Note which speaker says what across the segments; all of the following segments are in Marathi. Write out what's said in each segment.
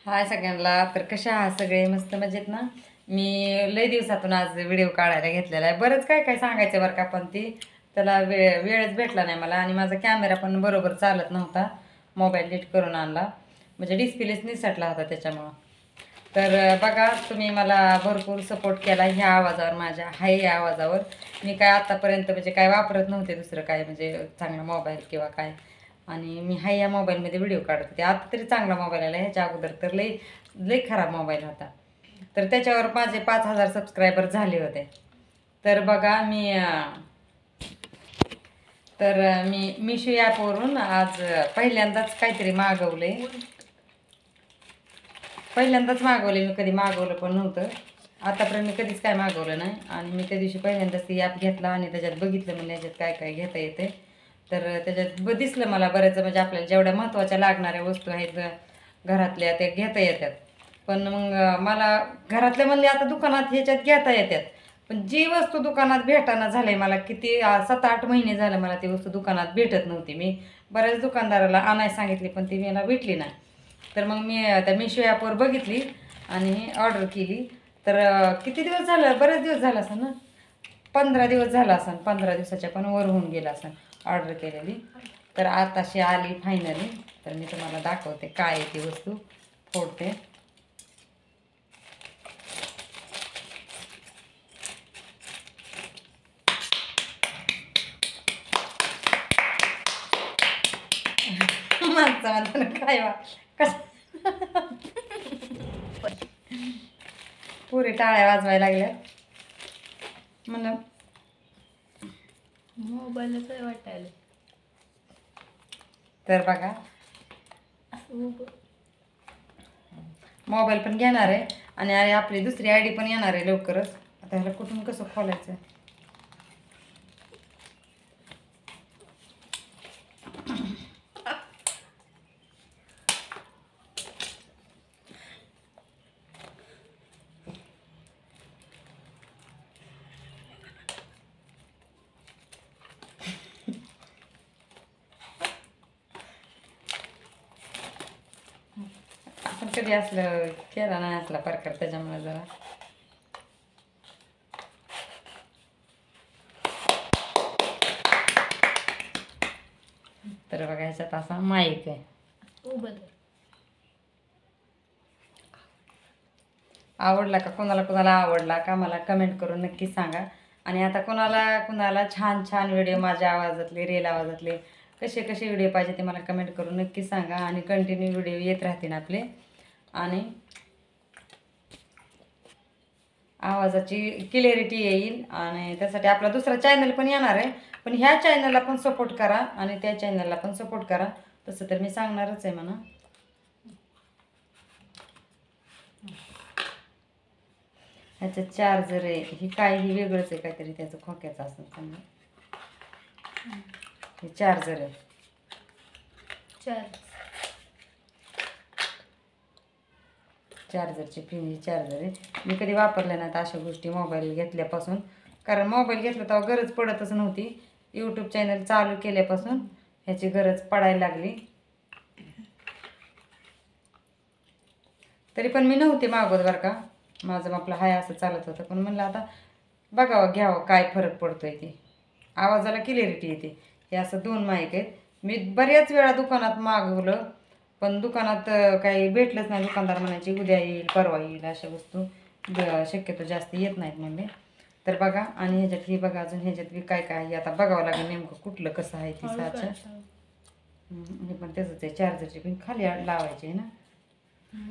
Speaker 1: हाय सगळ्यांना. तर कशा आहात सगळे? मस्त मजेत ना? मी लय दिवसातून आज व्हिडिओ काढायला घेतलेला आहे. बरंच काय काय सांगायचं बरं का, पण ती त्याला वेळच भेटला नाही मला. आणि माझा कॅमेरा पण बरोबर चालत नव्हता. मोबाईल नीट करून आणला, म्हणजे डिस्प्लेच निसटला होता त्याच्यामुळं. तर बघा, तुम्ही मला भरपूर सपोर्ट केला ह्या आवाजावर, माझ्या हाय या आवाजावर. मी काय आत्तापर्यंत म्हणजे काय वापरत नव्हते दुसरं काय, म्हणजे चांगला मोबाईल किंवा काय. आणि मी हाय या मोबाईलमध्ये व्हिडिओ काढत होते. आता तरी चांगला मोबाईल आला, ह्याच्या अगोदर तर लई लई खराब मोबाईल होता. तर त्याच्यावर माझे 5,000 सबस्क्रायबर झाले होते. तर बघा मी मिशो ॲपवरून आज पहिल्यांदाच मागवले. मी कधी मागवलं पण नव्हतं आतापर्यंत, मी कधीच काय मागवलं नाही. आणि मी त्या दिवशी पहिल्यांदाच ती ॲप घेतला आणि त्याच्यात बघितलं, म्हणजे याच्यात काय काय घेता येते. तर त्याच्यात दिसलं मला बऱ्याच, म्हणजे आपल्याला जेवढ्या महत्त्वाच्या लागणाऱ्या वस्तू आहेत घरातल्या त्या घेता येतात. पण मग मला घरातल्या म्हणले आता दुकानात ह्याच्यात घेता येतात, पण जी वस्तू दुकानात भेटाना झाले मला किती 7-8 महिने झालं मला ती वस्तू दुकानात भेटत नव्हती. मी बऱ्याच दुकानदाराला आणायला सांगितली पण ती मला भेटली नाही. तर मग मी त्या मिशो ॲपवर बघितली आणि ऑर्डर केली. तर किती दिवस झालं, बरेच दिवस झालं असं ना, 15 दिवस झाला असं, 15 दिवसाच्या पण वर होऊन गेला असं ऑर्डर केलेली. तर आताशी आली फायनली. तर मी तुम्हाला दाखवते काय आहे ती वस्तू, फोडते. माणसं म्हणताना काय वा कसं पुरे टाळ्या वाजवायला लागल्या. म्हणलं
Speaker 2: मोबाईलच वाटायला.
Speaker 1: तर बघा, मोबाईल पण घेणार आहे आणि आपली दुसरी आयडी पण येणार आहे लवकरच. आता ह्याला कुठून कसं खोलायचं? आपण कधी असलं केला नाही असला प्रकार, त्याच्यामुळे जरा तर बघा ह्याच्यात असा माईक आहे. आवडला का? कोणाला कोणाला आवडला का मला कमेंट करून नक्की सांगा. आणि आता कोणाला छान छान व्हिडिओ माझ्या आवाजातले, रेल आवाजातले कसे कसे व्हिडिओ पाहिजे ते मला कमेंट करून नक्की सांगा. आणि कंटिन्यू व्हिडिओ येत राहतील आपले. आणि आवाजाची क्लिअरिटी येईल. आणि त्यासाठी आपला दुसरा चॅनल पण येणार आहे, पण ह्या चॅनलला पण सपोर्ट करा आणि त्या चॅनलला पण सपोर्ट करा. तसं तर मी सांगणारच आहे म्हणा. ह्याच्यात चार्जर आहे. ही काही वेगळंच आहे काहीतरी, त्याचं खोक्याचं असं समजा. हे चार्जर आहे, चार्जरची पिन ही चार्जर आहे. मी कधी वापरल्या नाहीत अशा गोष्टी मोबाईल घेतल्यापासून, कारण मोबाईल घेतला तेव्हा गरज पडतच नव्हती. यूट्यूब चॅनल चालू केल्यापासून ह्याची गरज पडायला लागली. तरी पण मी नव्हते मागवत बरं का, माझं आपलं हाय असं चालत होतं. पण म्हणलं आता बघावं घ्यावं काय फरक पडतोय ते, आवाजाला क्लिअरिटी येते. हे असं 2 माईक आहेत. मी बऱ्याच वेळा दुकानात मागवलं, पण दुकानात काही भेटलंच नाही. दुकानदार म्हणायचे उद्या येईल, परवा येईल, अशा वस्तू शक्यतो जास्त येत नाहीत म्हणले. तर बघा, आणि ह्याच्यात ही बघा, अजून ह्याच्यात बी काय काय आहे आता बघावं लागेल नेमकं कुठलं कसं आहे ती साचं. हे पण त्याचंच आहे, चार्जरची पिन खाली लावायची आहे ना.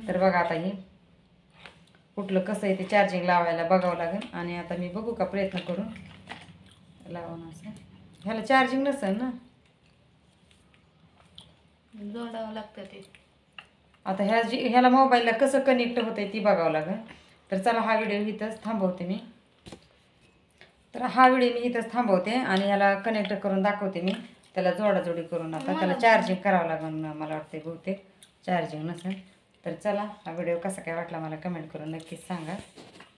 Speaker 1: तर बघा आता हे कुठलं कसं आहे ते चार्जिंग लावायला बघावं लागेल. आणि आता मी बघू का प्रयत्न करून लावून. असं ह्याला चार्जिंग नसेल ना,
Speaker 2: जोडावं लागतं ते.
Speaker 1: आता ह्याला मोबाईलला कसं कनेक्ट होतंय ती बघावं लागेल. तर चला, हा व्हिडिओ इथंच थांबवते मी. आणि ह्याला कनेक्ट करून दाखवते मी, त्याला जोडाजोडी करून. आता त्याला चार्जिंग करावं लागेल मला वाटते, बहुतेक चार्जिंग नसेल. तर चला, हा व्हिडिओ कसा काय वाटला मला कमेंट करून नक्कीच सांगा.